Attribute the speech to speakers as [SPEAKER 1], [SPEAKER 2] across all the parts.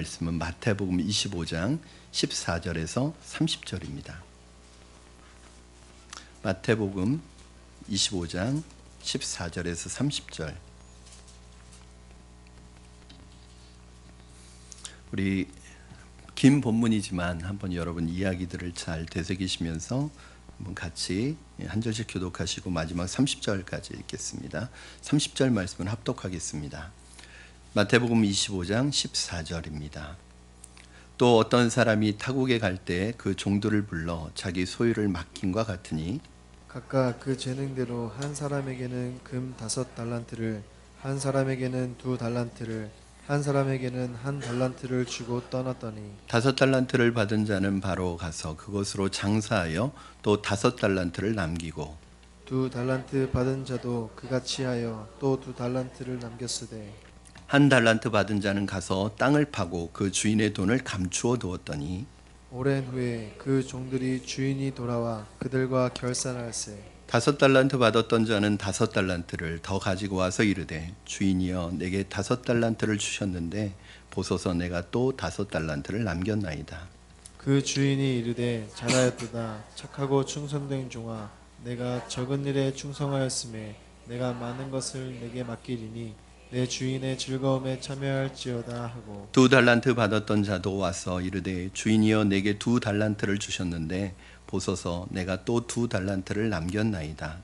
[SPEAKER 1] 말씀은 마태복음 25장 14절에서 30절입니다. 마태복음 25장 14절에서 30절. 우리 긴 본문이지만 한번 여러분 이야기들을 잘 되새기시면서 한번 같이 한 절씩 교독하시고 마지막 30절까지 읽겠습니다. 30절 말씀을 합독하겠습니다. 마태복음 25장 14절입니다. 또 어떤 사람이 타국에 갈 때 그 종들을 불러 자기 소유를 맡김과 같으니
[SPEAKER 2] 각각 그 재능대로 한 사람에게는 금 5달란트를, 한 사람에게는 2달란트를, 한 사람에게는 1달란트를 주고 떠났더니
[SPEAKER 1] 5달란트를 받은 자는 바로 가서 그것으로 장사하여 또 5달란트를 남기고
[SPEAKER 2] 2달란트 받은 자도 그같이 하여 또 2달란트를 남겼으되
[SPEAKER 1] 1달란트 받은 자는 가서 땅을 파고 그 주인의 돈을 감추어 두었더니
[SPEAKER 2] 오랜 후에 그 종들이 주인이 돌아와 그들과 결산할세
[SPEAKER 1] 5달란트 받았던 자는 5달란트를 더 가지고 와서 이르되 주인이여 내게 5달란트를 주셨는데 보소서 내가 또 5달란트를 남겼나이다.
[SPEAKER 2] 그 주인이 이르되 잘하였도다 착하고 충성된 종아 내가 적은 일에 충성하였음에 내가 많은 것을 내게 맡기리니 내 주인의 즐거움에 참여할지어다 하고
[SPEAKER 1] 2달란트 받았던 자도 와서 이르되 주인이여 내게 2달란트를 주셨는데 보소서 내가 또 2달란트를 남겼나이다.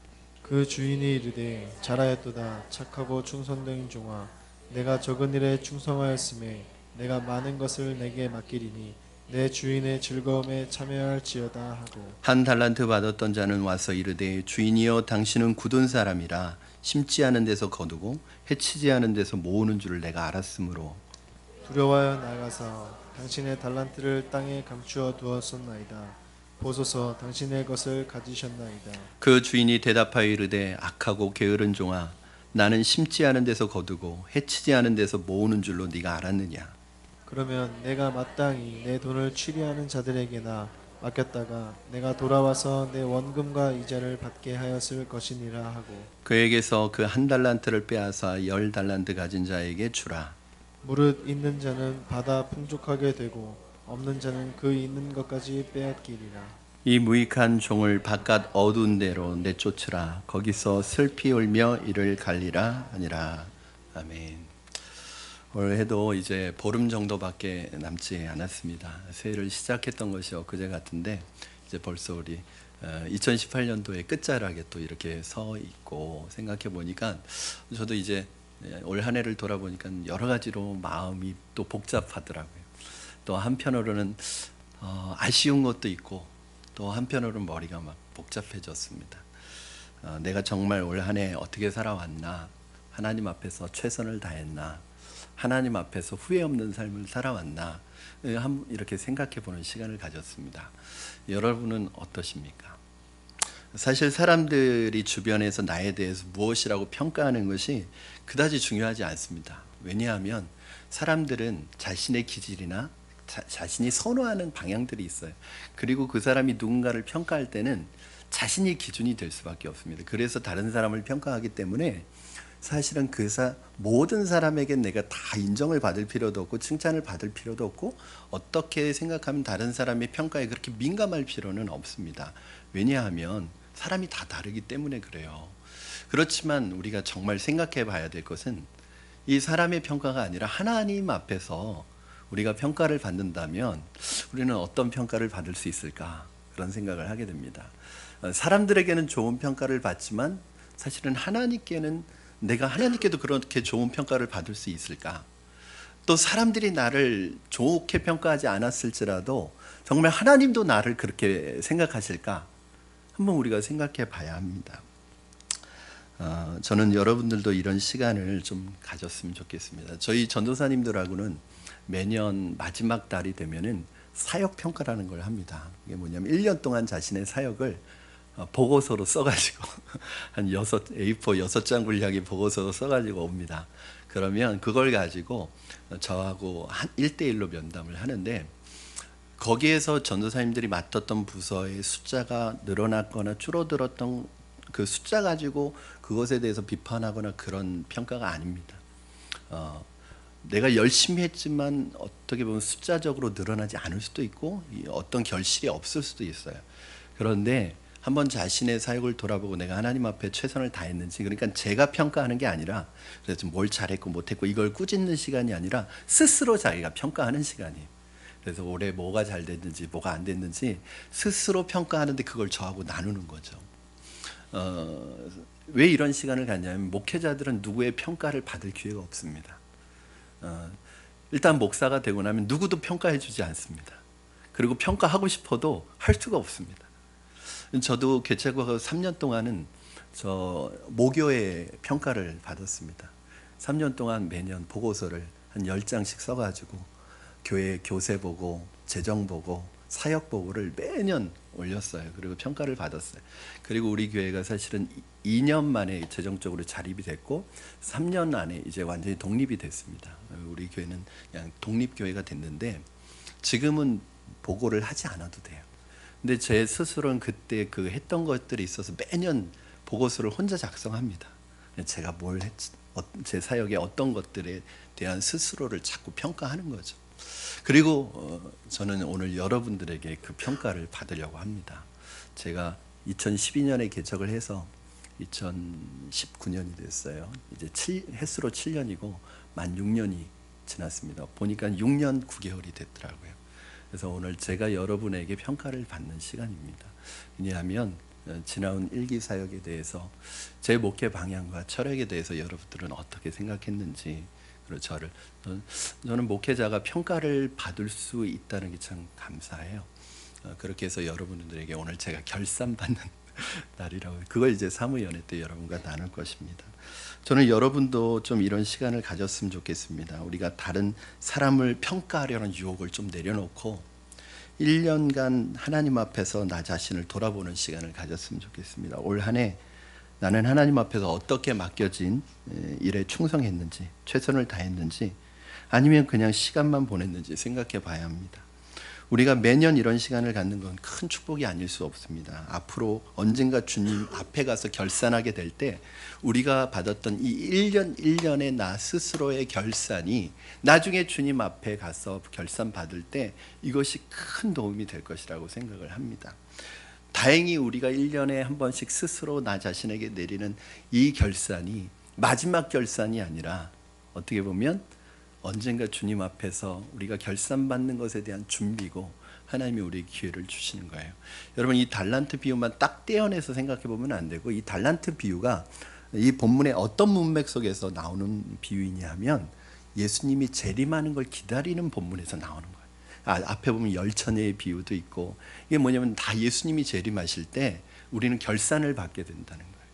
[SPEAKER 2] 그 주인이 이르되 잘하였도다 착하고 충성된 종아 내가 적은 일에 충성하였음에 내가 많은 것을 내게 맡기리니 내 주인의 즐거움에 참여할지어다 하고
[SPEAKER 1] 1달란트 받았던 자는 와서 이르되 주인이여 당신은 굳은 사람이라 심지 않은 데서 거두고 해치지 않은 데서 모으는 줄을 내가 알았으므로
[SPEAKER 2] 두려워하여 나가서 당신의 달란트를 땅에 감추어 두었었나이다 보소서 당신의 것을 가지셨나이다
[SPEAKER 1] 그 주인이 대답하여 이르되 악하고 게으른 종아 나는 심지 않은 데서 거두고 해치지 않은 데서 모으는 줄로 네가 알았느냐.
[SPEAKER 2] 그러면 내가 마땅히 내 돈을 취리하는 자들에게나 맡겼다가 내가 돌아와서 내 원금과 이자를 받게 하였을 것이니라 하고
[SPEAKER 1] 그에게서 그 1달란트를 빼앗아 10달란트 가진 자에게 주라.
[SPEAKER 2] 무릇 있는 자는 받아 풍족하게 되고 없는 자는 그 있는 것까지 빼앗기리라
[SPEAKER 1] 이 무익한 종을 바깥 어두운 데로 내쫓으라. 거기서 슬피 울며 이를 갈리라 하니라. 아멘. 올해도 이제 보름 정도밖에 남지 않았습니다. 새해를 시작했던 것이 엊그제 같은데 이제 벌써 우리 2018년도의 끝자락에 또 이렇게 서 있고 생각해 보니까 저도 이제 올 한 해를 돌아보니까 여러 가지로 마음이 또 복잡하더라고요. 또 한편으로는 아쉬운 것도 있고 또 한편으로는 머리가 막 복잡해졌습니다. 내가 정말 올 한 해 어떻게 살아왔나, 하나님 앞에서 최선을 다했나, 하나님 앞에서 후회 없는 삶을 살아왔나 이렇게 생각해 보는 시간을 가졌습니다. 여러분은 어떠십니까? 사실 사람들이 주변에서 나에 대해서 무엇이라고 평가하는 것이 그다지 중요하지 않습니다. 왜냐하면 사람들은 자신의 기질이나 자신이 선호하는 방향들이 있어요. 그리고 그 사람이 누군가를 평가할 때는 자신이 기준이 될 수밖에 없습니다. 그래서 다른 사람을 평가하기 때문에 사실은 모든 사람에게 내가 다 인정을 받을 필요도 없고 칭찬을 받을 필요도 없고 어떻게 생각하면 다른 사람의 평가에 그렇게 민감할 필요는 없습니다. 왜냐하면 사람이 다 다르기 때문에 그래요. 그렇지만 우리가 정말 생각해 봐야 될 것은 이 사람의 평가가 아니라 하나님 앞에서 우리가 평가를 받는다면 우리는 어떤 평가를 받을 수 있을까? 그런 생각을 하게 됩니다. 사람들에게는 좋은 평가를 받지만 사실은 내가 하나님께도 그렇게 좋은 평가를 받을 수 있을까? 또 사람들이 나를 좋게 평가하지 않았을지라도 정말 하나님도 나를 그렇게 생각하실까? 한번 우리가 생각해 봐야 합니다. 저는 여러분들도 이런 시간을 좀 가졌으면 좋겠습니다. 저희 전도사님들하고는 매년 마지막 달이 되면은 사역평가라는 걸 합니다. 이게 뭐냐면 1년 동안 자신의 사역을 보고서로 써가지고 한 A4 6장 분량의 보고서로 써가지고 옵니다. 그러면 그걸 가지고 저하고 한 1대1로 면담을 하는데 거기에서 전도사님들이 맡았던 부서의 숫자가 늘어났거나 줄어들었던 그 숫자 가지고 그것에 대해서 비판하거나 그런 평가가 아닙니다. 내가 열심히 했지만 어떻게 보면 숫자적으로 늘어나지 않을 수도 있고 어떤 결실이 없을 수도 있어요. 그런데 한번 자신의 사역을 돌아보고 내가 하나님 앞에 최선을 다했는지, 그러니까 제가 평가하는 게 아니라 그래서 뭘 잘했고 못했고 이걸 꾸짖는 시간이 아니라 스스로 자기가 평가하는 시간이에요. 그래서 올해 뭐가 잘 됐는지 뭐가 안 됐는지 스스로 평가하는데 그걸 저하고 나누는 거죠. 왜 이런 시간을 갖냐면 목회자들은 누구의 평가를 받을 기회가 없습니다. 일단 목사가 되고 나면 누구도 평가해 주지 않습니다. 그리고 평가하고 싶어도 할 수가 없습니다. 저도 개척하고 3년 동안은 저 모교의 평가를 받았습니다. 3년 동안 매년 보고서를 한 10장씩 써가지고 교회 교세 보고 재정 보고 사역 보고를 매년 올렸어요. 그리고 평가를 받았어요. 그리고 우리 교회가 사실은 2년 만에 재정적으로 자립이 됐고 3년 안에 이제 완전히 독립이 됐습니다. 우리 교회는 그냥 독립교회가 됐는데 지금은 보고를 하지 않아도 돼요. 근데 제 스스로는 그때 그 했던 것들이 있어서 매년 보고서를 혼자 작성합니다. 제가 뭘 했지, 제 사역의 어떤 것들에 대한 스스로를 자꾸 평가하는 거죠. 그리고 저는 오늘 여러분들에게 그 평가를 받으려고 합니다. 제가 2012년에 개척을 해서 2019년이 됐어요. 이제 햇수로 7년이고 만 6년이 지났습니다. 보니까 6년 9개월이 됐더라고요. 그래서 오늘 제가 여러분에게 평가를 받는 시간입니다. 왜냐하면 지나온 일기 사역에 대해서 제 목회 방향과 철학에 대해서 여러분들은 어떻게 생각했는지, 그리고 저는 목회자가 평가를 받을 수 있다는 게 참 감사해요. 그렇게 해서 여러분들에게 오늘 제가 결산 받는 날이라고, 그걸 이제 사무연회 때 여러분과 나눌 것입니다. 저는 여러분도 좀 이런 시간을 가졌으면 좋겠습니다. 우리가 다른 사람을 평가하려는 유혹을 좀 내려놓고 1년간 하나님 앞에서 나 자신을 돌아보는 시간을 가졌으면 좋겠습니다. 올 한 해 나는 하나님 앞에서 어떻게 맡겨진 일에 충성했는지, 최선을 다했는지, 아니면 그냥 시간만 보냈는지 생각해 봐야 합니다. 우리가 매년 이런 시간을 갖는 건 큰 축복이 아닐 수 없습니다. 앞으로 언젠가 주님 앞에 가서 결산하게 될 때 우리가 받았던 이 1년 1년의 나 스스로의 결산이 나중에 주님 앞에 가서 결산 받을 때 이것이 큰 도움이 될 것이라고 생각을 합니다. 다행히 우리가 1년에 한 번씩 스스로 나 자신에게 내리는 이 결산이 마지막 결산이 아니라 어떻게 보면 언젠가 주님 앞에서 우리가 결산받는 것에 대한 준비고 하나님이 우리에게 기회를 주시는 거예요. 여러분, 이 달란트 비유만 딱 떼어내서 생각해 보면 안 되고, 이 달란트 비유가 이 본문의 어떤 문맥 속에서 나오는 비유이냐 하면 예수님이 재림하는 걸 기다리는 본문에서 나오는 거예요. 앞에 보면 열처녀의 비유도 있고, 이게 뭐냐면 다 예수님이 재림하실 때 우리는 결산을 받게 된다는 거예요.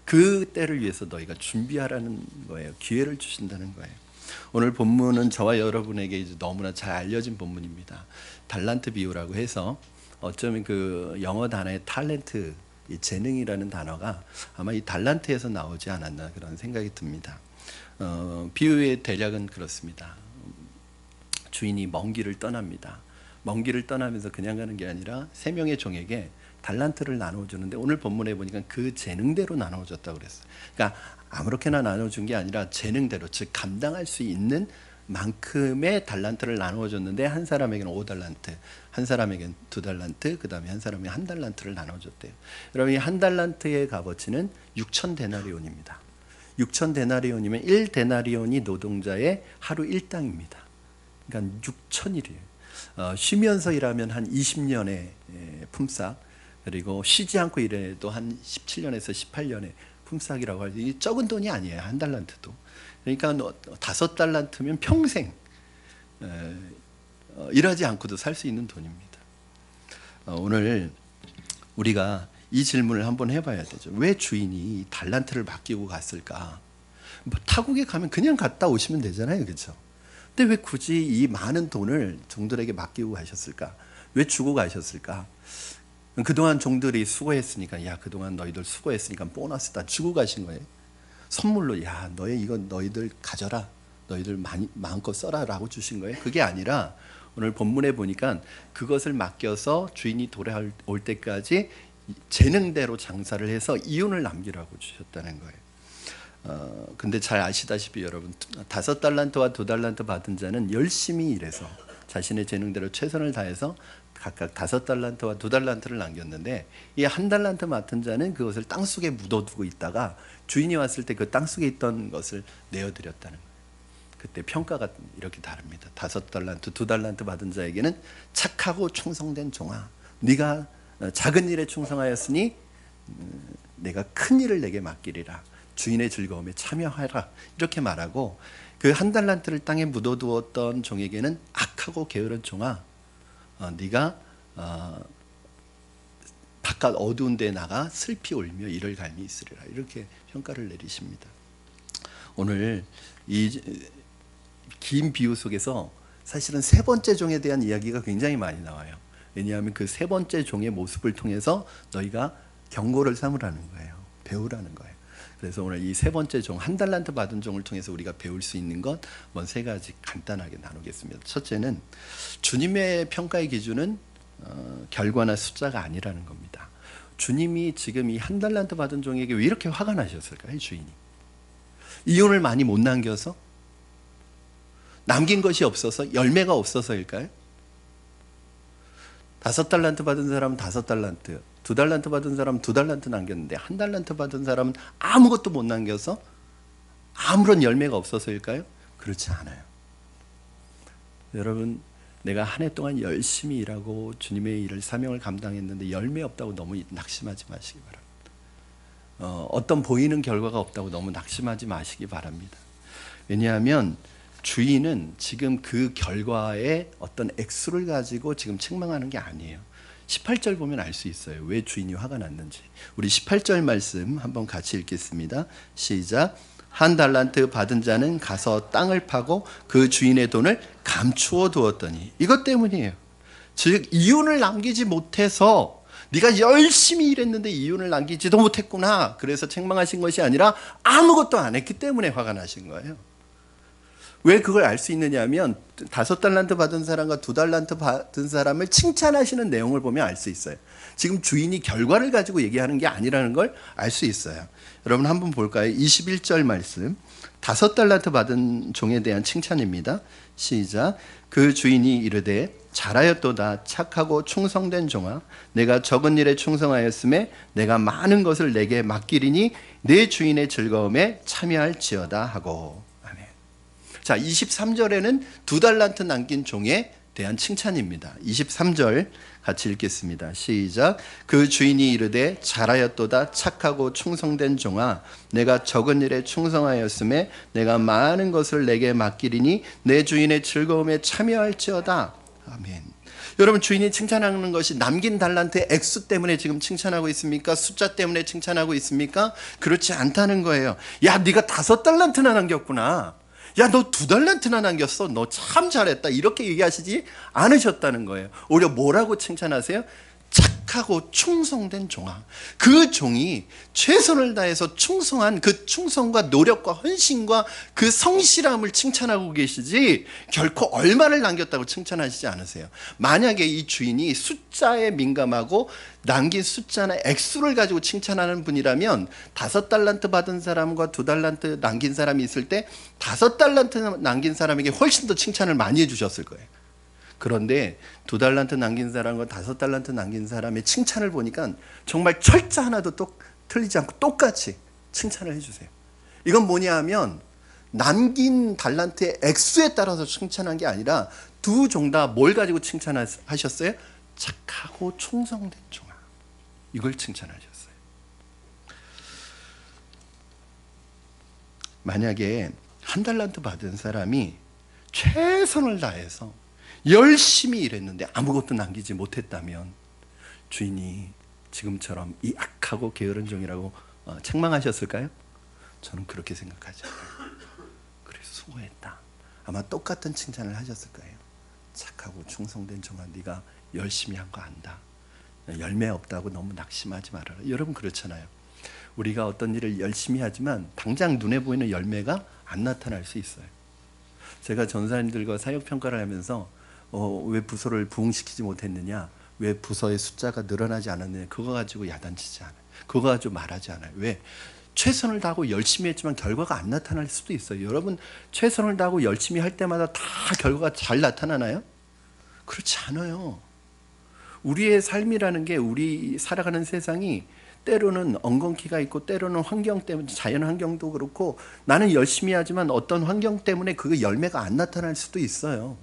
[SPEAKER 1] 그 때를 위해서 너희가 준비하라는 거예요. 기회를 주신다는 거예요. 오늘 본문은 저와 여러분에게 이제 너무나 잘 알려진 본문입니다. 달란트 비유라고 해서 어쩌면 그 영어 단어의 탤런트, 이 재능이라는 단어가 아마 이 달란트에서 나오지 않았나 그런 생각이 듭니다. 비유의 대략은 그렇습니다. 주인이 먼 길을 떠납니다. 먼 길을 떠나면서 그냥 가는 게 아니라 3명의 종에게 달란트를 나눠주는데 오늘 본문에 보니까 그 재능대로 나눠줬다고 그랬어요. 그러니까 아무렇게나 나눠준 게 아니라 재능대로, 즉 감당할 수 있는 만큼의 달란트를 나눠줬는데 한 사람에게는 5달란트, 한 사람에게는 2달란트, 그 다음에 한 사람에게 1달란트를 나눠줬대요. 여러분, 이 1달란트의 값어치는 6,000데나리온입니다. 6,000데나리온이면 1데나리온이 노동자의 하루 일당입니다. 그러니까 6,000일이에요. 쉬면서 일하면 한 20년의 품삯, 그리고 쉬지 않고 일해도 한 17년에서 18년의 품삯이라고 하죠. 이 적은 돈이 아니에요. 1달란트도. 그러니까 5달란트면 평생 일하지 않고도 살 수 있는 돈입니다. 오늘 우리가 이 질문을 한번 해봐야 되죠. 왜 주인이 달란트를 맡기고 갔을까? 뭐 타국에 가면 그냥 갔다 오시면 되잖아요, 그렇죠? 근데 왜 굳이 이 많은 돈을 종들에게 맡기고 가셨을까? 왜 주고 가셨을까? 그동안 종들이 수고했으니까, 야, 그동안 너희들 수고했으니까 보너스 다 주고 가신 거예요. 선물로, 야, 이건 너희들 가져라, 너희들 마음껏 써라라고 주신 거예요. 그게 아니라 오늘 본문에 보니까 그것을 맡겨서 주인이 돌아올 때까지 재능대로 장사를 해서 이윤을 남기라고 주셨다는 거예요. 근데 잘 아시다시피 여러분 5달란트와 2달란트 받은 자는 열심히 일해서 자신의 재능대로 최선을 다해서 각각 5달란트와 2달란트를 남겼는데 이 1달란트 맡은 자는 그것을 땅속에 묻어두고 있다가 주인이 왔을 때 그 땅속에 있던 것을 내어드렸다는 거예요. 그때 평가가 이렇게 다릅니다. 5달란트, 2달란트 받은 자에게는 착하고 충성된 종아, 네가 작은 일에 충성하였으니 내가 큰 일을 내게 맡기리라. 주인의 즐거움에 참여하라. 이렇게 말하고 그 1달란트를 땅에 묻어두었던 종에게는 악하고 게으른 종아, 네가 바깥 어두운 데에 나가 슬피 울며 이를 갈미 있으리라. 이렇게 평가를 내리십니다. 오늘 이 긴 비유 속에서 사실은 세 번째 종에 대한 이야기가 굉장히 많이 나와요. 왜냐하면 그 세 번째 종의 모습을 통해서 너희가 경고를 삼으라는 거예요. 배우라는 거예요. 그래서 오늘 이 세 번째 종, 1달란트 받은 종을 통해서 우리가 배울 수 있는 것 세 가지 간단하게 나누겠습니다. 첫째는 주님의 평가의 기준은 결과나 숫자가 아니라는 겁니다. 주님이 지금 이 1달란트 받은 종에게 왜 이렇게 화가 나셨을까요? 주인이 이윤을 많이 못 남겨서? 남긴 것이 없어서? 열매가 없어서일까요? 5달란트 받은 사람은 5달란트, 2달란트 받은 사람은 2달란트 남겼는데 1달란트 받은 사람은 아무것도 못 남겨서 아무런 열매가 없어서일까요? 그렇지 않아요. 여러분, 내가 한 해 동안 열심히 일하고 주님의 일을 사명을 감당했는데 열매 없다고 너무 낙심하지 마시기 바랍니다. 어떤 보이는 결과가 없다고 너무 낙심하지 마시기 바랍니다. 왜냐하면 주인은 지금 그 결과의 어떤 액수를 가지고 지금 책망하는 게 아니에요. 18절 보면 알 수 있어요. 왜 주인이 화가 났는지. 우리 18절 말씀 한번 같이 읽겠습니다. 시작. 1달란트 받은 자는 가서 땅을 파고 그 주인의 돈을 감추어 두었더니, 이것 때문이에요. 즉 이윤을 남기지 못해서, 네가 열심히 일했는데 이윤을 남기지도 못했구나, 그래서 책망하신 것이 아니라 아무것도 안 했기 때문에 화가 나신 거예요. 왜 그걸 알 수 있느냐 하면 5달란트 받은 사람과 2달란트 받은 사람을 칭찬하시는 내용을 보면 알 수 있어요. 지금 주인이 결과를 가지고 얘기하는 게 아니라는 걸 알 수 있어요. 여러분 한번 볼까요? 21절 말씀, 5달란트 받은 종에 대한 칭찬입니다. 시작. 그 주인이 이르되 잘하였도다 착하고 충성된 종아, 내가 적은 일에 충성하였음에 내가 많은 것을 내게 맡기리니 내 주인의 즐거움에 참여할지어다 하고. 자, 23절에는 2달란트 남긴 종에 대한 칭찬입니다. 23절 같이 읽겠습니다. 시작. 그 주인이 이르되 잘하였도다 착하고 충성된 종아, 내가 적은 일에 충성하였음에 내가 많은 것을 내게 맡기리니 내 주인의 즐거움에 참여할지어다. 아멘. 여러분, 주인이 칭찬하는 것이 남긴 달란트의 액수 때문에 지금 칭찬하고 있습니까? 숫자 때문에 칭찬하고 있습니까? 그렇지 않다는 거예요. 야, 네가 5달란트나 남겼구나. 야, 너 2달란트나 남겼어. 너 참 잘했다. 이렇게 얘기하시지 않으셨다는 거예요. 오히려 뭐라고 칭찬하세요? 착하고 충성된 종아. 그 종이 최선을 다해서 충성한 그 충성과 노력과 헌신과 그 성실함을 칭찬하고 계시지 결코 얼마를 남겼다고 칭찬하시지 않으세요. 만약에 이 주인이 숫자에 민감하고 남긴 숫자나 액수를 가지고 칭찬하는 분이라면 5달란트 받은 사람과 2달란트 남긴 사람이 있을 때 5달란트 남긴 사람에게 훨씬 더 칭찬을 많이 해주셨을 거예요. 그런데 2달란트 남긴 사람과 5달란트 남긴 사람의 칭찬을 보니까 정말 철자 하나도 틀리지 않고 똑같이 칭찬을 해주세요. 이건 뭐냐 하면 남긴 달란트의 액수에 따라서 칭찬한 게 아니라 두 종 다 뭘 가지고 칭찬하셨어요? 착하고 충성된 종아. 이걸 칭찬하셨어요. 만약에 1달란트 받은 사람이 최선을 다해서 열심히 일했는데 아무것도 남기지 못했다면 주인이 지금처럼 이 악하고 게으른 종이라고 책망하셨을까요? 저는 그렇게 생각하지 않아요. 그래, 수고했다. 아마 똑같은 칭찬을 하셨을 거예요. 착하고 충성된 종아, 네가 열심히 한 거 안다. 열매 없다고 너무 낙심하지 말아라. 여러분 그렇잖아요. 우리가 어떤 일을 열심히 하지만 당장 눈에 보이는 열매가 안 나타날 수 있어요. 제가 전사님들과 사역평가를 하면서 왜 부서를 부흥시키지 못했느냐, 왜 부서의 숫자가 늘어나지 않았느냐, 그거 가지고 야단치지 않아요. 그거 가지고 말하지 않아요. 왜? 최선을 다하고 열심히 했지만 결과가 안 나타날 수도 있어요. 여러분 최선을 다하고 열심히 할 때마다 다 결과가 잘 나타나나요? 그렇지 않아요. 우리의 삶이라는 게, 우리 살아가는 세상이 때로는 엉겅퀴가 있고 때로는 환경 때문에, 자연 환경도 그렇고 나는 열심히 하지만 어떤 환경 때문에 그 열매가 안 나타날 수도 있어요.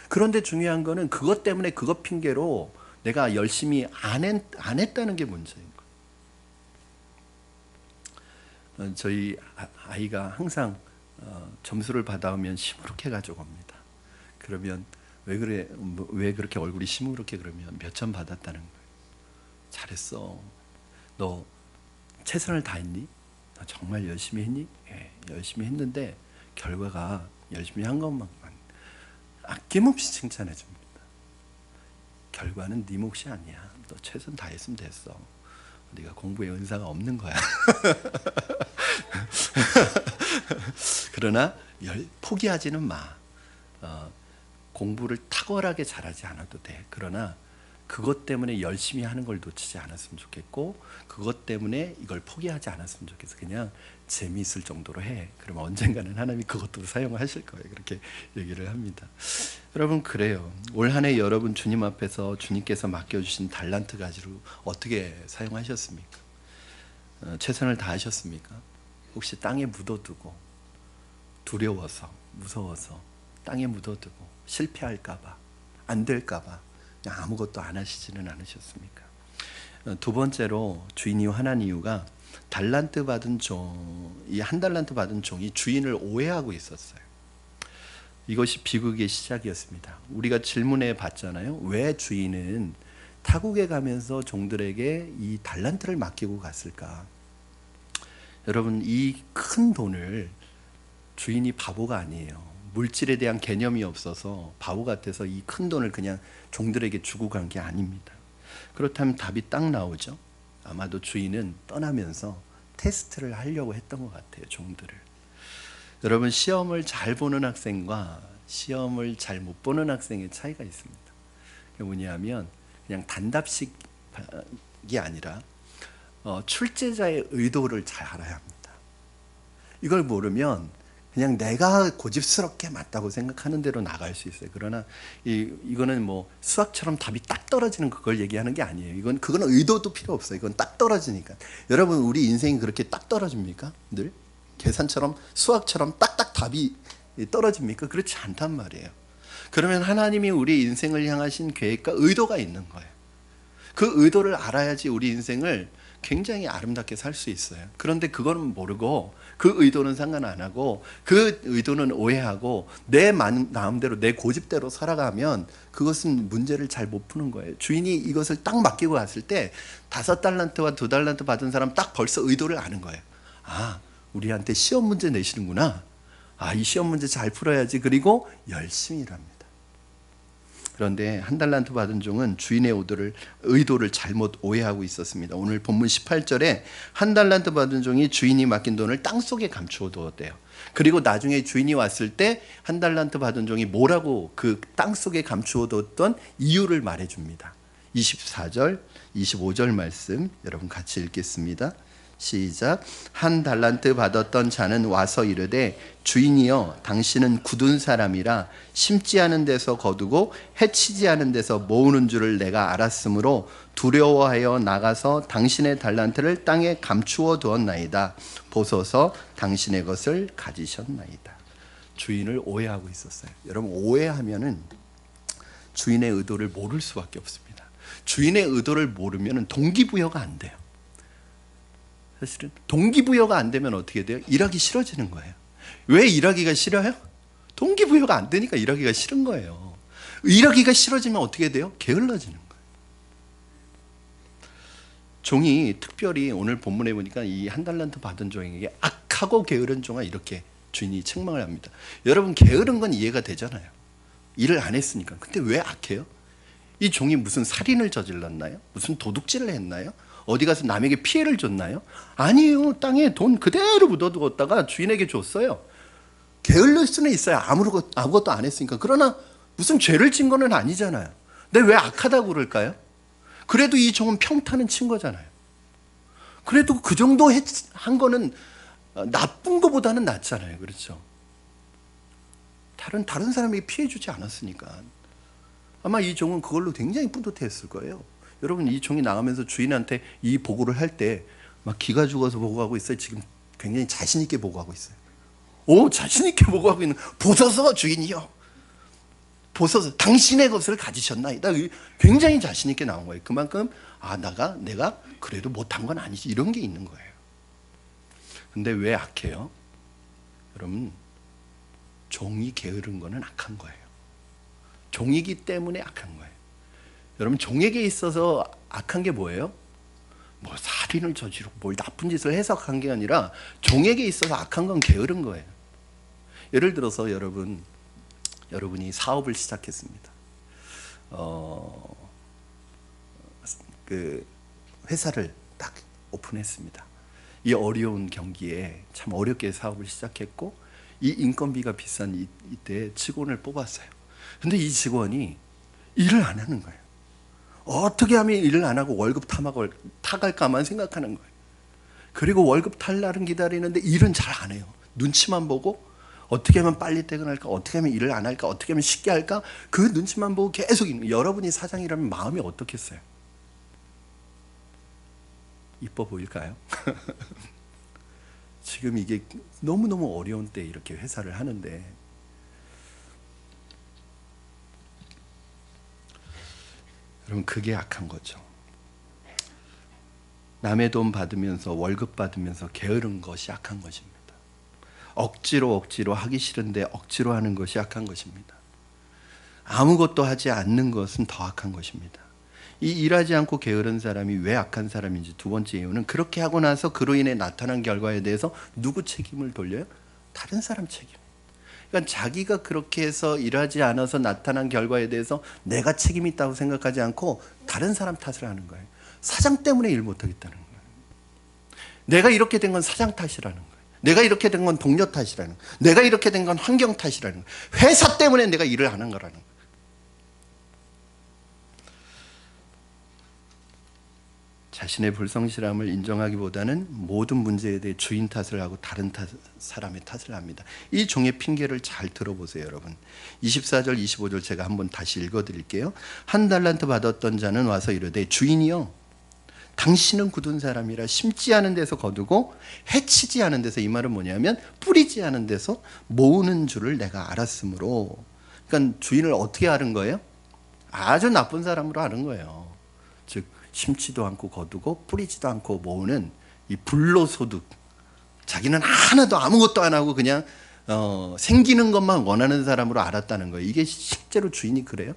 [SPEAKER 1] 그런데 중요한 거는 그것 때문에, 그것 핑계로 내가 열심히 안 했다는 게 문제인 거예요. 저희 아이가 항상 점수를 받아오면 시무룩해 가지고 옵니다. 그러면 왜 그래, 왜 그렇게 얼굴이 시무룩해? 그러면 몇 점 받았다는 거예요. 잘했어. 너 최선을 다했니? 너 정말 열심히 했니? 예, 열심히 했는데 결과가 열심히 한 것만만 아낌없이 칭찬해 줍니다. 결과는 네 몫이 아니야. 너 최선 다했으면 됐어. 네가 공부에 은사가 없는 거야. 그러나 포기하지는 마. 공부를 탁월하게 잘하지 않아도 돼. 그러나 그것 때문에 열심히 하는 걸 놓치지 않았으면 좋겠고, 그것 때문에 이걸 포기하지 않았으면 좋겠어. 그냥 재미있을 정도로 해. 그러면 언젠가는 하나님이 그것도 사용하실 거예요. 그렇게 얘기를 합니다. 여러분, 그래요. 올 한 해 여러분 주님 앞에서 주님께서 맡겨주신 달란트 가지로 어떻게 사용하셨습니까? 최선을 다하셨습니까? 혹시 땅에 묻어두고 두려워서, 무서워서 땅에 묻어두고 실패할까봐, 안 될까봐 그냥 아무것도 안 하시지는 않으셨습니까? 두 번째로 주인이 화난 이유가, 달란트 받은 이 한 달란트 받은 종이 주인을 오해하고 있었어요. 이것이 비극의 시작이었습니다. 우리가 질문해 봤잖아요. 왜 주인은 타국에 가면서 종들에게 이 달란트를 맡기고 갔을까? 여러분, 이 큰 돈을, 주인이 바보가 아니에요. 물질에 대한 개념이 없어서 바보 같아서 이 큰 돈을 그냥 종들에게 주고 간 게 아닙니다. 그렇다면 답이 딱 나오죠. 아마도 주인은 떠나면서 테스트를 하려고 했던 것 같아요, 종들을. 여러분, 시험을 잘 보는 학생과 시험을 잘 못 보는 학생의 차이가 있습니다. 그게 뭐냐면 그냥 단답식이 아니라 출제자의 의도를 잘 알아야 합니다. 이걸 모르면 그냥 내가 고집스럽게 맞다고 생각하는 대로 나갈 수 있어요. 그러나 이거는 뭐 수학처럼 답이 딱 떨어지는 그걸 얘기하는 게 아니에요. 그거는 의도도 필요 없어요. 이건 딱 떨어지니까. 여러분, 우리 인생이 그렇게 딱 떨어집니까? 늘 계산처럼, 수학처럼 딱딱 답이 떨어집니까? 그렇지 않단 말이에요. 그러면 하나님이 우리 인생을 향하신 계획과 의도가 있는 거예요. 그 의도를 알아야지 우리 인생을 굉장히 아름답게 살 수 있어요. 그런데 그거는 모르고, 그 의도는 상관 안 하고, 그 의도는 오해하고 내 마음대로, 내 고집대로 살아가면 그것은 문제를 잘 못 푸는 거예요. 주인이 이것을 딱 맡기고 갔을 때 5달란트와 2달란트 받은 사람 딱 벌써 의도를 아는 거예요. 아, 우리한테 시험 문제 내시는구나. 아, 이 시험 문제 잘 풀어야지. 그리고 열심히 일합니다. 그런데 한 달란트 받은 종은 주인의 의도를 잘못 오해하고 있었습니다. 오늘 본문 18절에 한 달란트 받은 종이 주인이 맡긴 돈을 땅속에 감추어 두었대요. 그리고 나중에 주인이 왔을 때 한 달란트 받은 종이 뭐라고 그 땅속에 감추어 두었던 이유를 말해줍니다. 24절, 25절 말씀 여러분 같이 읽겠습니다. 시작. 한 달란트 받았던 자는 와서 이르되, 주인이여, 당신은 굳은 사람이라 심지 않은 데서 거두고 해치지 않은 데서 모으는 줄을 내가 알았으므로 두려워하여 나가서 당신의 달란트를 땅에 감추어 두었나이다. 보소서, 당신의 것을 가지셨나이다. 주인을 오해하고 있었어요. 여러분, 오해하면은 주인의 의도를 모를 수밖에 없습니다. 주인의 의도를 모르면 동기부여가 안 돼요. 사실은 동기부여가 안 되면 어떻게 돼요? 일하기 싫어지는 거예요. 왜 일하기가 싫어요? 동기부여가 안 되니까 일하기가 싫은 거예요. 일하기가 싫어지면 어떻게 돼요? 게을러지는 거예요. 종이 특별히 오늘 본문에 보니까 이 한 달란트 받은 종에게 악하고 게으른 종아, 이렇게 주인이 책망을 합니다. 여러분, 게으른 건 이해가 되잖아요. 일을 안 했으니까. 근데 왜 악해요? 이 종이 무슨 살인을 저질렀나요? 무슨 도둑질을 했나요? 어디 가서 남에게 피해를 줬나요? 아니에요. 땅에 돈 그대로 묻어두었다가 주인에게 줬어요. 게을릴 수는 있어요. 아무것도 안 했으니까. 그러나 무슨 죄를 진 거는 아니잖아요. 근데 왜 악하다고 그럴까요? 그래도 이 종은 평탄은 친 거잖아요. 그래도 그 정도 한 거는 나쁜 거보다는 낫잖아요. 그렇죠? 다른 사람에게 피해 주지 않았으니까. 아마 이 종은 그걸로 굉장히 뿌듯했을 거예요. 여러분, 이 종이 나가면서 주인한테 이 보고를 할 때 막 기가 죽어서 보고하고 있어요. 지금 굉장히 자신 있게 보고하고 있어요. 자신 있게 보고하고 있는. 보소서 주인이요. 보소서 당신의 것을 가지셨나이다. 굉장히 자신 있게 나온 거예요. 그만큼 내가 그래도 못한 건 아니지, 이런 게 있는 거예요. 근데 왜 악해요? 여러분, 종이 게으른 거는 악한 거예요. 종이기 때문에 악한 거예요. 여러분, 종에게 있어서 악한 게 뭐예요? 뭐 살인을 저지르고 뭘 나쁜 짓을 해석한 게 아니라 종에게 있어서 악한 건 게으른 거예요. 예를 들어서 여러분이 사업을 시작했습니다. 그 회사를 딱 오픈했습니다. 이 어려운 경기에 참 어렵게 사업을 시작했고, 이 인건비가 비싼 이때 직원을 뽑았어요. 근데 이 직원이 일을 안 하는 거예요. 어떻게 하면 일을 안 하고 월급 타갈까만 생각하는 거예요. 그리고 월급 탈 날은 기다리는데 일은 잘 안 해요. 눈치만 보고 어떻게 하면 빨리 퇴근할까, 어떻게 하면 일을 안 할까, 어떻게 하면 쉽게 할까, 그 눈치만 보고 계속 있는. 여러분이 사장이라면 마음이 어떻겠어요? 이뻐 보일까요? 지금 이게 너무너무 어려운 때 이렇게 회사를 하는데, 여러분, 그게 악한 거죠. 남의 돈 받으면서 월급 받으면서 게으른 것이 악한 것입니다. 억지로 하기 싫은데 억지로 하는 것이 악한 것입니다. 아무것도 하지 않는 것은 더 악한 것입니다. 이 일하지 않고 게으른 사람이 왜 악한 사람인지 두 번째 이유는, 그렇게 하고 나서 그로 인해 나타난 결과에 대해서 누구 책임을 돌려요? 다른 사람 책임. 그러니까 자기가 그렇게 해서 일하지 않아서 나타난 결과에 대해서 내가 책임이 있다고 생각하지 않고 다른 사람 탓을 하는 거예요. 사장 때문에 일 못하겠다는 거예요. 내가 이렇게 된 건 사장 탓이라는 거예요. 내가 이렇게 된 건 동료 탓이라는 거예요. 내가 이렇게 된 건 환경 탓이라는 거예요. 회사 때문에 내가 일을 안 한 거라는 거예요. 자신의 불성실함을 인정하기보다는 모든 문제에 대해 주인 탓을 하고 다른 사람의 탓을 합니다. 이 종의 핑계를 잘 들어보세요, 여러분. 24절 25절 제가 한번 다시 읽어드릴게요. 한 달란트 받았던 자는 와서 이르되, 주인이여, 당신은 굳은 사람이라 심지 않은 데서 거두고 해치지 않은 데서, 이 말은 뭐냐면 뿌리지 않은 데서 모으는 줄을 내가 알았으므로. 그러니까 주인을 어떻게 아는 거예요? 아주 나쁜 사람으로 아는 거예요. 즉 심지도 않고 거두고 뿌리지도 않고 모으는 이 불로소득. 자기는 하나도 아무것도 안 하고 그냥 생기는 것만 원하는 사람으로 알았다는 거예요. 이게 실제로 주인이 그래요?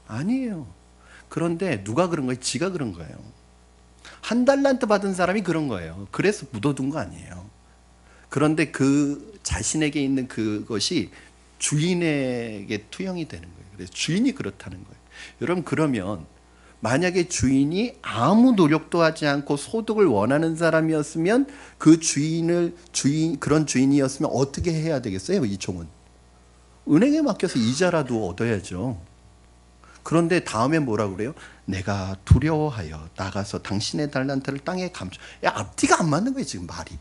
[SPEAKER 1] 아니에요. 그런데 누가 그런 거예요? 지가 그런 거예요. 한 달란트 받은 사람이 그런 거예요. 그래서 묻어둔 거 아니에요. 그런데 그 자신에게 있는 그것이 주인에게 투영이 되는 거예요. 그래서 주인이 그렇다는 거예요. 여러분, 그러면 만약에 주인이 아무 노력도 하지 않고 소득을 원하는 사람이었으면, 그런 주인이었으면 어떻게 해야 되겠어요? 이 종은 은행에 맡겨서 이자라도 얻어야죠. 그런데 다음에 뭐라 그래요? 내가 두려워하여 나가서 당신의 달란트를 땅에 감춰. 앞뒤가 안 맞는 거예요, 지금 말이.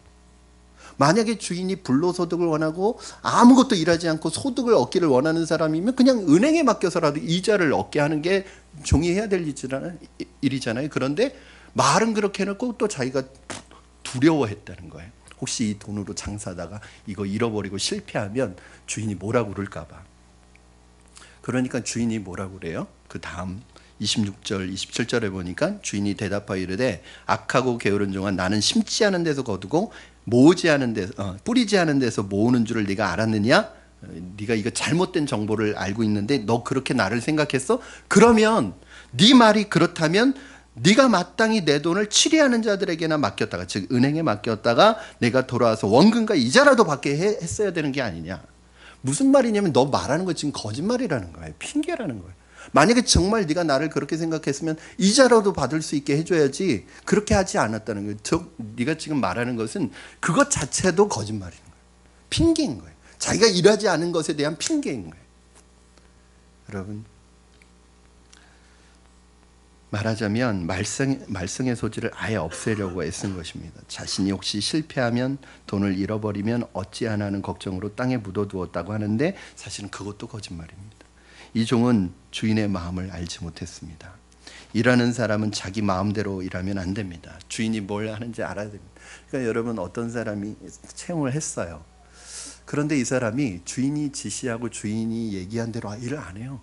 [SPEAKER 1] 만약에 주인이 불로소득을 원하고 아무것도 일하지 않고 소득을 얻기를 원하는 사람이면 그냥 은행에 맡겨서라도 이자를 얻게 하는 게 종이 해야 될 일이잖아요. 그런데 말은 그렇게 해놓고 또 자기가 두려워했다는 거예요. 혹시 이 돈으로 장사하다가 이거 잃어버리고 실패하면 주인이 뭐라고 그럴까 봐. 그러니까 주인이 뭐라고 그래요? 그 다음 26절 27절에 보니까 주인이 대답하여 이르되, 악하고 게으른 종아, 나는 심지 않은 데서 거두고 모으지 않은 데서 뿌리지 않은 데서 모으는 줄을 네가 알았느냐? 네가 이거 잘못된 정보를 알고 있는데 너 그렇게 나를 생각했어? 그러면 네 말이 그렇다면 네가 마땅히 내 돈을 치리하는 자들에게나 맡겼다가, 즉 은행에 맡겼다가 내가 돌아와서 원금과 이자라도 받게 했어야 되는 게 아니냐. 무슨 말이냐면 너 말하는 거 지금 거짓말이라는 거예요. 핑계라는 거예요. 만약에 정말 네가 나를 그렇게 생각했으면 이자라도 받을 수 있게 해줘야지. 그렇게 하지 않았다는 거예요. 즉 네가 지금 말하는 것은 그것 자체도 거짓말인 거예요. 핑계인 거예요. 자기가 일하지 않은 것에 대한 핑계인 거예요. 여러분, 말하자면 말썽의 소지를 아예 없애려고 애쓴 것입니다. 자신이 혹시 실패하면 돈을 잃어버리면 어찌하나는 걱정으로 땅에 묻어두었다고 하는데 사실은 그것도 거짓말입니다. 이 종은 주인의 마음을 알지 못했습니다. 일하는 사람은 자기 마음대로 일하면 안 됩니다. 주인이 뭘 하는지 알아야 됩니다. 그러니까 여러분, 어떤 사람이 채용을 했어요. 그런데 이 사람이 주인이 지시하고 주인이 얘기한 대로 일을 안 해요.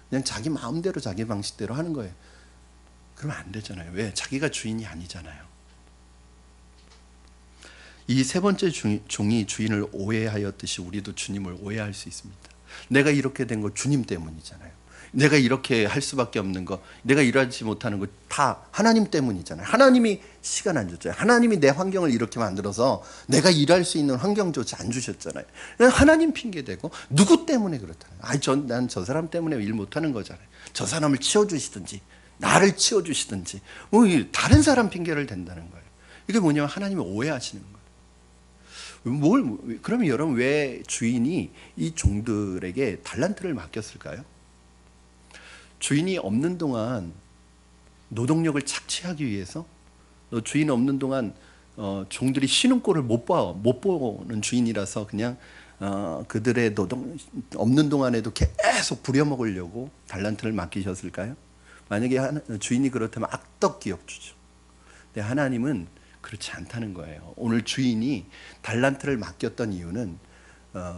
[SPEAKER 1] 그냥 자기 마음대로 자기 방식대로 하는 거예요. 그러면 안 되잖아요. 왜? 자기가 주인이 아니잖아요. 이 세 번째 종이 주인을 오해하였듯이 우리도 주님을 오해할 수 있습니다. 내가 이렇게 된 거 주님 때문이잖아요. 내가 이렇게 할 수밖에 없는 거, 내가 일하지 못하는 거 다 하나님 때문이잖아요. 하나님이 시간 안 줬잖아요. 하나님이 내 환경을 이렇게 만들어서 내가 일할 수 있는 환경조차 안 주셨잖아요. 하나님 핑계대고 누구 때문에 그렇다는, 난 저 사람 때문에 일 못하는 거잖아요. 저 사람을 치워주시든지 나를 치워주시든지 다른 사람 핑계를 댄다는 거예요. 이게 뭐냐면 하나님이 오해하시는 거예요. 그러면 여러분, 왜 주인이 이 종들에게 달란트를 맡겼을까요? 주인이 없는 동안 노동력을 착취하기 위해서, 주인 없는 동안 종들이 쉬는 꼴을 못 보는 주인이라서 그냥 그들의 노동 없는 동안에도 계속 부려먹으려고 달란트를 맡기셨을까요? 만약에 주인이 그렇다면 악덕 기업주죠. 근데 하나님은 그렇지 않다는 거예요. 오늘 주인이 달란트를 맡겼던 이유는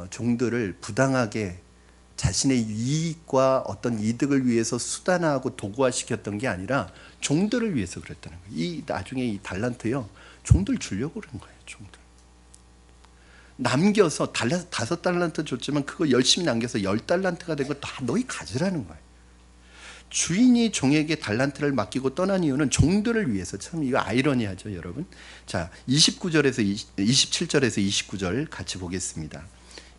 [SPEAKER 1] 종들을 부당하게 자신의 이익과 어떤 이득을 위해서 수단화하고 도구화시켰던 게 아니라 종들을 위해서 그랬다는 거예요. 나중에 이 달란트요, 종들 주려고 그런 거예요. 종들 남겨서 5달란트 줬지만 그거 열심히 남겨서 10달란트가 된 거 다 너희 가지라는 거예요. 주인이 종에게 달란트를 맡기고 떠난 이유는 종들을 위해서. 참 이거 아이러니하죠, 여러분. 자, 27절에서 29절 같이 보겠습니다.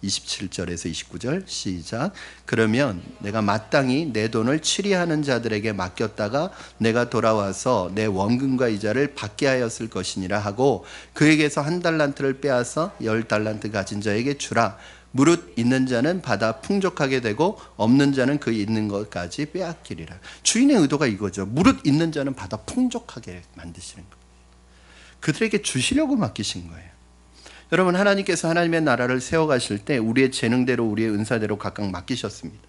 [SPEAKER 1] 27절에서 29절 시작. 그러면 내가 마땅히 내 돈을 취리하는 자들에게 맡겼다가 내가 돌아와서 내 원금과 이자를 받게 하였을 것이니라 하고 그에게서 1달란트를 빼앗아 10달란트 가진 자에게 주라. 무릇 있는 자는 받아 풍족하게 되고 없는 자는 그 있는 것까지 빼앗기리라. 주인의 의도가 이거죠. 무릇 있는 자는 받아 풍족하게 만드시는 거예요. 그들에게 주시려고 맡기신 거예요. 여러분, 하나님께서 하나님의 나라를 세워가실 때 우리의 재능대로 우리의 은사대로 각각 맡기셨습니다.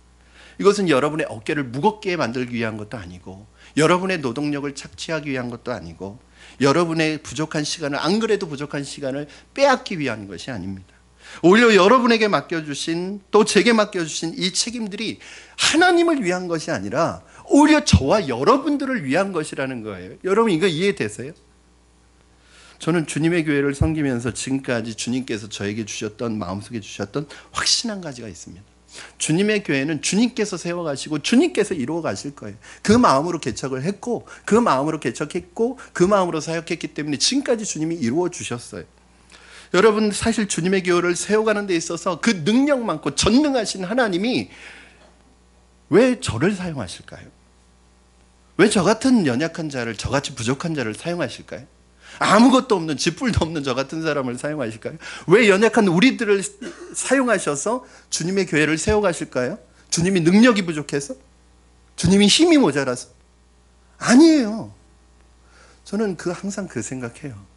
[SPEAKER 1] 이것은 여러분의 어깨를 무겁게 만들기 위한 것도 아니고 여러분의 노동력을 착취하기 위한 것도 아니고 여러분의 부족한 시간을, 안 그래도 부족한 시간을 빼앗기 위한 것이 아닙니다. 오히려 여러분에게 맡겨주신, 또 제게 맡겨주신 이 책임들이 하나님을 위한 것이 아니라 오히려 저와 여러분들을 위한 것이라는 거예요. 여러분, 이거 이해되세요? 저는 주님의 교회를 섬기면서 지금까지 주님께서 저에게 주셨던, 마음속에 주셨던 확신 한 가지가 있습니다. 주님의 교회는 주님께서 세워가시고 주님께서 이루어 가실 거예요. 그 마음으로 개척을 했고 그 마음으로 개척했고 그 마음으로 사역했기 때문에 지금까지 주님이 이루어 주셨어요. 여러분, 사실 주님의 교회를 세워가는 데 있어서 그 능력 많고 전능하신 하나님이 왜 저를 사용하실까요? 왜 저 같은 연약한 자를, 저같이 부족한 자를 사용하실까요? 아무것도 없는, 쥐뿔도 없는 저 같은 사람을 사용하실까요? 왜 연약한 우리들을 사용하셔서 주님의 교회를 세워가실까요? 주님이 능력이 부족해서? 주님이 힘이 모자라서? 아니에요. 저는 항상 그 생각해요.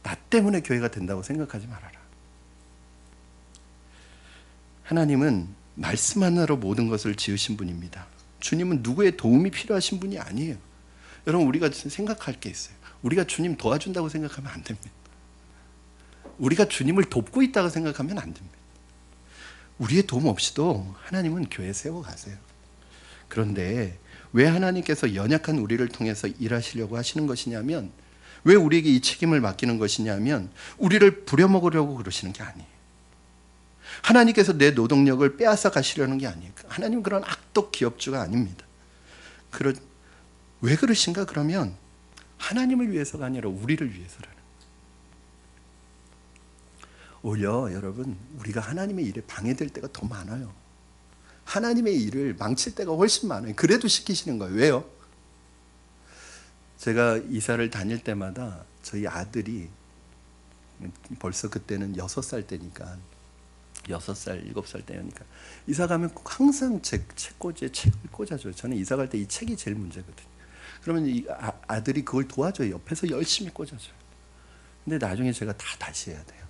[SPEAKER 1] 나 때문에 교회가 된다고 생각하지 말아라. 하나님은 말씀 하나로 모든 것을 지으신 분입니다. 주님은 누구의 도움이 필요하신 분이 아니에요. 여러분, 우리가 생각할 게 있어요. 우리가 주님 도와준다고 생각하면 안 됩니다. 우리가 주님을 돕고 있다고 생각하면 안 됩니다. 우리의 도움 없이도 하나님은 교회 세워가세요. 그런데 왜 하나님께서 연약한 우리를 통해서 일하시려고 하시는 것이냐면, 왜 우리에게 이 책임을 맡기는 것이냐면 우리를 부려먹으려고 그러시는 게 아니에요. 하나님께서 내 노동력을 빼앗아 가시려는 게 아니에요. 하나님은 그런 악독 기업주가 아닙니다. 왜 그러신가? 그러면 하나님을 위해서가 아니라 우리를 위해서라는. 오히려 여러분, 우리가 하나님의 일에 방해될 때가 더 많아요. 하나님의 일을 망칠 때가 훨씬 많아요. 그래도 시키시는 거예요. 왜요? 제가 이사를 다닐 때마다 저희 아들이, 벌써 그때는 6살 때니까, 6살, 7살 때니까 이사 가면 항상 책꽂이에 책을 꽂아줘요. 저는 이사 갈 때 이 책이 제일 문제거든요. 그러면 이 아들이 그걸 도와줘요. 옆에서 열심히 꽂아줘요. 근데 나중에 제가 다시 해야 돼요.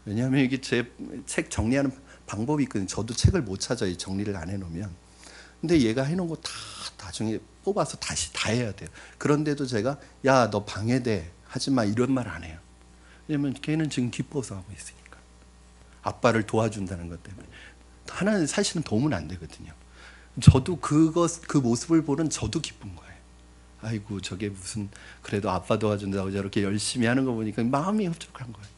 [SPEAKER 1] 왜냐하면 이게 제 책 정리하는 방법이 있거든요. 저도 책을 못 찾아요. 정리를 안 해놓으면. 근데 얘가 해놓은 거 다 나중에 뽑아서 다시 다 해야 돼요. 그런데도 제가 야, 너 방해돼. 하지 마. 이런 말 안 해요. 왜냐면 걔는 지금 기뻐서 하고 있으니까. 아빠를 도와준다는 것 때문에. 하나는 사실은 도움은 안 되거든요. 저도 그 모습을 보는 저도 기쁜 거예요. 아이고, 저게 무슨, 그래도 아빠 도와준다고 저렇게 열심히 하는 거 보니까 마음이 흡족한 거예요.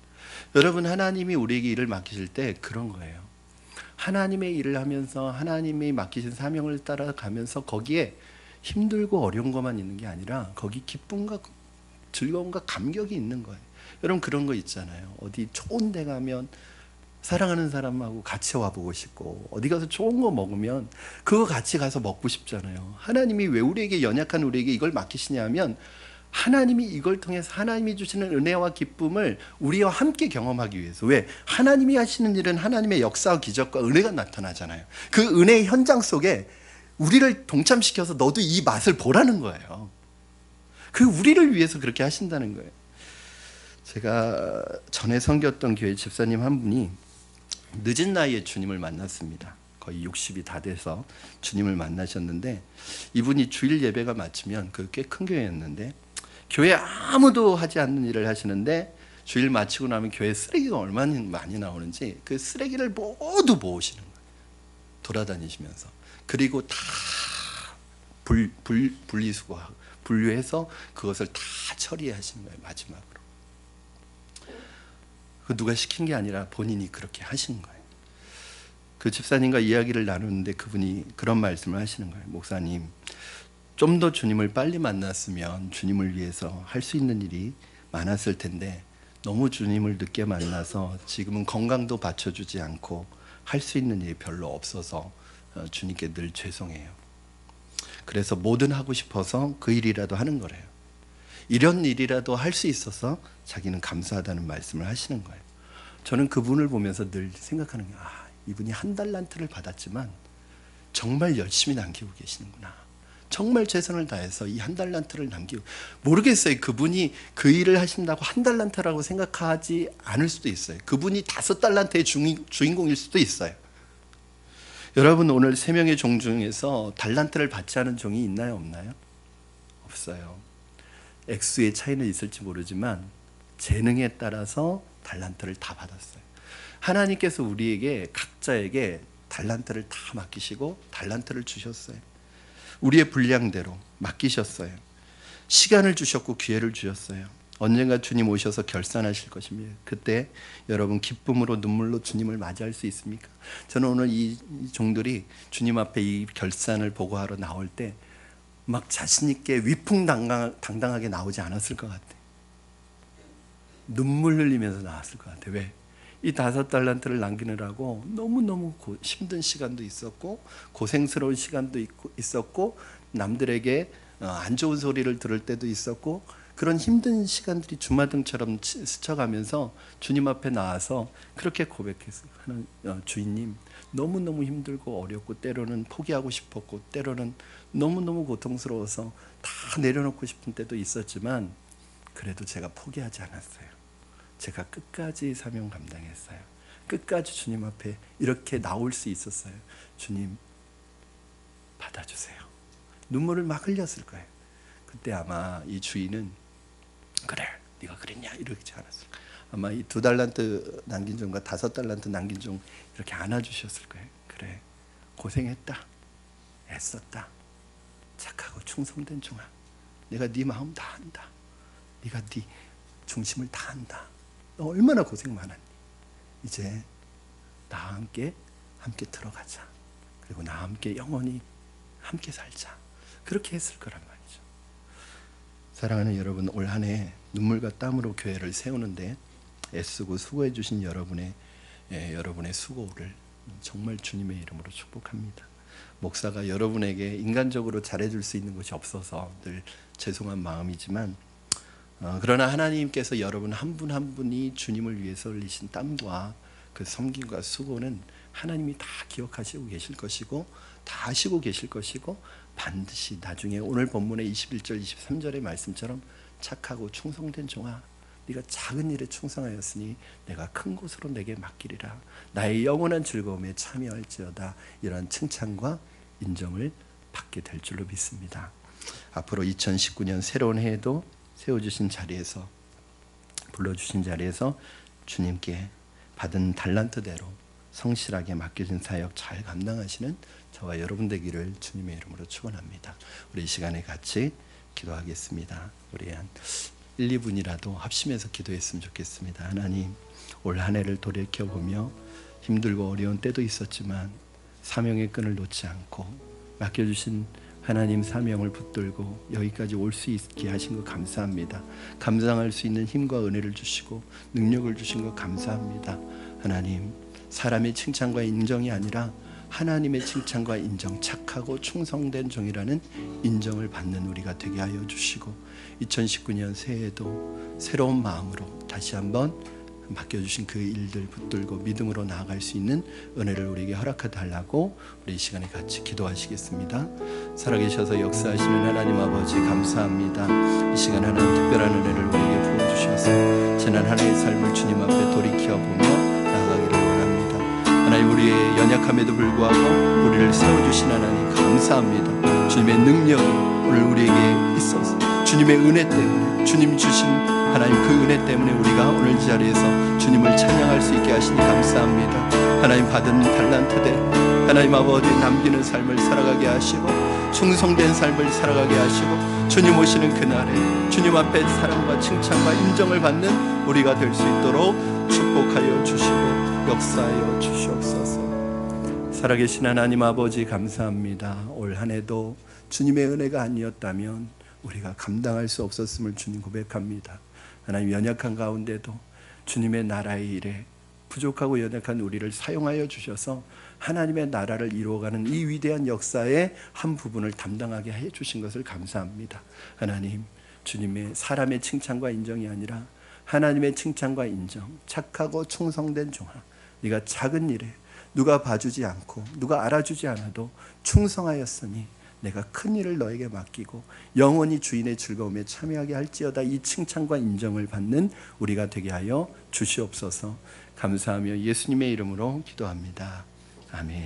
[SPEAKER 1] 여러분, 하나님이 우리에게 일을 맡기실 때 그런 거예요. 하나님의 일을 하면서 하나님이 맡기신 사명을 따라가면서 거기에 힘들고 어려운 것만 있는 게 아니라 거기 기쁨과 즐거움과 감격이 있는 거예요. 여러분, 그런 거 있잖아요. 어디 좋은 데 가면 사랑하는 사람하고 같이 와보고 싶고, 어디 가서 좋은 거 먹으면 그거 같이 가서 먹고 싶잖아요. 하나님이 왜 우리에게, 연약한 우리에게 이걸 맡기시냐 하면, 하나님이 이걸 통해서 하나님이 주시는 은혜와 기쁨을 우리와 함께 경험하기 위해서. 왜? 하나님이 하시는 일은 하나님의 역사와 기적과 은혜가 나타나잖아요. 그 은혜의 현장 속에 우리를 동참시켜서 너도 이 맛을 보라는 거예요. 그 우리를 위해서 그렇게 하신다는 거예요. 제가 전에 섬겼던 교회 집사님 한 분이 늦은 나이에 주님을 만났습니다. 거의 60이 다 돼서 주님을 만나셨는데, 이분이 주일 예배가 마치면, 그 꽤 큰 교회였는데 교회 아무도 하지 않는 일을 하시는데, 주일 마치고 나면 교회 쓰레기가 얼마나 많이 나오는지 그 쓰레기를 모두 모으시는 거예요. 돌아다니시면서. 그리고 다 분리수거하고 분류해서 그것을 다 처리하시는 거예요. 마지막으로. 그 누가 시킨 게 아니라 본인이 그렇게 하신 거예요. 그 집사님과 이야기를 나누는데 그분이 그런 말씀을 하시는 거예요. 목사님, 좀 더 주님을 빨리 만났으면 주님을 위해서 할 수 있는 일이 많았을 텐데, 너무 주님을 늦게 만나서 지금은 건강도 받쳐주지 않고 할 수 있는 일이 별로 없어서 주님께 늘 죄송해요. 그래서 뭐든 하고 싶어서 그 일이라도 하는 거래요. 이런 일이라도 할 수 있어서 자기는 감사하다는 말씀을 하시는 거예요. 저는 그분을 보면서 늘 생각하는 게, 이분이 한 달란트를 받았지만 정말 열심히 남기고 계시는구나. 정말 최선을 다해서 이 한 달란트를 남기고, 모르겠어요. 그분이 그 일을 하신다고 한 달란트라고 생각하지 않을 수도 있어요. 그분이 5달란트의 주인공일 수도 있어요. 여러분, 오늘 3명의 종 중에서 달란트를 받지 않은 종이 있나요? 없나요? 없어요. 액수의 차이는 있을지 모르지만 재능에 따라서 달란트를 다 받았어요. 하나님께서 우리에게, 각자에게 달란트를 다 맡기시고 달란트를 주셨어요. 우리의 분량대로 맡기셨어요. 시간을 주셨고 기회를 주셨어요. 언젠가 주님 오셔서 결산하실 것입니다. 그때 여러분 기쁨으로 눈물로 주님을 맞이할 수 있습니까? 저는 오늘 이 종들이 주님 앞에 이 결산을 보고하러 나올 때 막 자신 있게 위풍당당하게 나오지 않았을 것 같아. 눈물 흘리면서 나왔을 것 같아. 왜? 이 5달란트를 남기느라고 너무너무 힘든 시간도 있었고, 고생스러운 시간도 있었고, 남들에게 안 좋은 소리를 들을 때도 있었고, 그런 힘든 시간들이 주마등처럼 스쳐가면서 주님 앞에 나와서 그렇게 고백했어요. 주인님, 너무너무 힘들고 어렵고, 때로는 포기하고 싶었고, 때로는 너무너무 고통스러워서 다 내려놓고 싶은 때도 있었지만, 그래도 제가 포기하지 않았어요. 제가 끝까지 사명 감당했어요. 끝까지 주님 앞에 이렇게 나올 수 있었어요. 주님, 받아주세요. 눈물을 막 흘렸을 거예요. 그때 아마 이 주인은, 그래, 네가 그랬냐, 이러지 않았을 거예요. 아마 이 2달란트 남긴 종과 5달란트 남긴 종 이렇게 안아주셨을 거예요. 그래, 고생했다, 애썼다, 착하고 충성된 종아, 내가 네 마음 다 안다. 네가 네 중심을 다 안다. 너 얼마나 고생 많았니? 이제 나와 함께 들어가자. 그리고 나와 함께 영원히 함께 살자. 그렇게 했을 거란 말이죠. 사랑하는 여러분, 올 한 해 눈물과 땀으로 교회를 세우는데 애쓰고 수고해 주신 여러분의 수고를 정말 주님의 이름으로 축복합니다. 목사가 여러분에게 인간적으로 잘해줄 수 있는 것이 없어서 늘 죄송한 마음이지만, 그러나 하나님께서 여러분 한 분 한 분이 주님을 위해서 흘리신 땀과 그 섬김과 수고는 하나님이 다 기억하시고 계실 것이고, 다 아시고 계실 것이고 반드시 나중에 오늘 본문의 21절 23절의 말씀처럼 착하고 충성된 종아, 네가 작은 일에 충성하였으니 내가 큰 곳으로 내게 맡기리라. 나의 영원한 즐거움에 참여할지어다. 이러한 칭찬과 인정을 받게 될 줄로 믿습니다. 앞으로 2019년 새로운 해에도 세워주신 자리에서, 불러주신 자리에서 주님께 받은 달란트대로 성실하게 맡겨진 사역 잘 감당하시는 저와 여러분 되기를 주님의 이름으로 축원합니다. 우리 이 시간에 같이 기도하겠습니다. 우리 한 1, 2분이라도 합심해서 기도했으면 좋겠습니다. 하나님, 올 한 해를 돌이켜보며 힘들고 어려운 때도 있었지만 사명의 끈을 놓지 않고 맡겨주신 하나님 사명을 붙들고 여기까지 올 수 있게 하신 것 감사합니다. 감당할 수 있는 힘과 은혜를 주시고 능력을 주신 것 감사합니다. 하나님, 사람의 칭찬과 인정이 아니라 하나님의 칭찬과 인정, 착하고 충성된 종이라는 인정을 받는 우리가 되게 하여 주시고 2019년 새해에도 새로운 마음으로 다시 한번 맡겨주신 그 일들 붙들고 믿음으로 나아갈 수 있는 은혜를 우리에게 허락해 달라고 우리 이 시간에 같이 기도하시겠습니다. 살아계셔서 역사하시는 하나님 아버지 감사합니다. 이 시간 하나님 특별한 은혜를 우리에게 부어주셔서 지난 한 해의 삶을 주님 앞에 돌이켜보며 나아가기를 원합니다. 하나님, 우리의 연약함에도 불구하고 우리를 세워주신 하나님 감사합니다. 주님의 능력이 오늘 우리에게 있어서 주님의 은혜 때문에, 주님 주신 하나님 그 은혜 때문에 우리가 오늘 이 자리에서 주님을 찬양할 수 있게 하시니 감사합니다. 하나님 받은 달란트대로 하나님 아버지 남기는 삶을 살아가게 하시고 충성된 삶을 살아가게 하시고 주님 오시는 그날에 주님 앞에 사랑과 칭찬과 인정을 받는 우리가 될 수 있도록 축복하여 주시고 역사하여 주시옵소서. 살아계신 하나님 아버지 감사합니다. 올 한 해도 주님의 은혜가 아니었다면 우리가 감당할 수 없었음을 주님 고백합니다. 하나님, 연약한 가운데도 주님의 나라의 일에 부족하고 연약한 우리를 사용하여 주셔서 하나님의 나라를 이루어가는 이 위대한 역사의 한 부분을 담당하게 해 주신 것을 감사합니다. 하나님, 주님의 사람의 칭찬과 인정이 아니라 하나님의 칭찬과 인정, 착하고 충성된 종아, 네가 작은 일에 누가 봐주지 않고 누가 알아주지 않아도 충성하였으니 내가 큰 일을 너에게 맡기고 영원히 주인의 즐거움에 참여하게 할지어다. 이 칭찬과 인정을 받는 우리가 되게 하여 주시옵소서. 감사하며 예수님의 이름으로 기도합니다. 아멘.